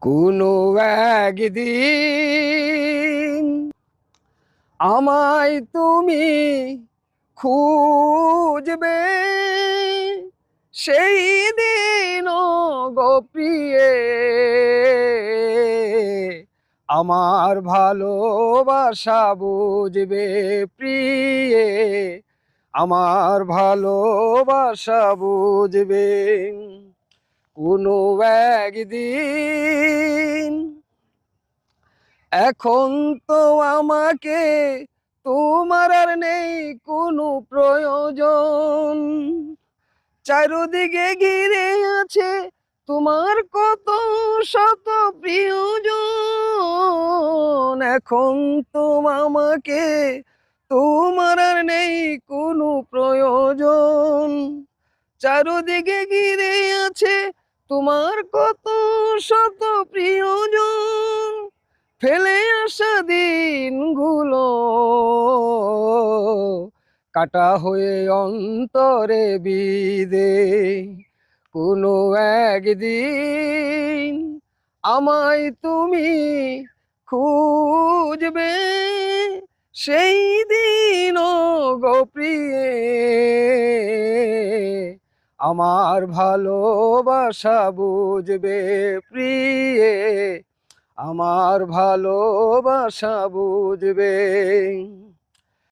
কোনো একদিন আমায় তুমি খুঁজবে, সেই দিন গো প্রিয়ে আমার ভালোবাসা বুঝবে প্রিয়ে, আমার ভালোবাসা বুঝবে কোনো একদিন। এখন তো আমাকে তোমার আর নেই কোনো প্রয়োজন, চারদিকে ঘিরে আছে তোমার কত শত প্রিয়জন। এখন তো আমাকে তোমার আর নেই কোনো প্রয়োজন, চারদিকে ঘিরে আছে তোমার কত শত প্রিয়জন। ফেলে আসা দিনগুলো কাটা হয়ে অন্তরে বিদে, কোনো একদিন আমায় তুমি খুঁজবে, সেই দিন গো প্রিয়ে আমার ভালোবাসা বুঝবে প্রিয়ে, আমার ভালোবাসা বুঝবে।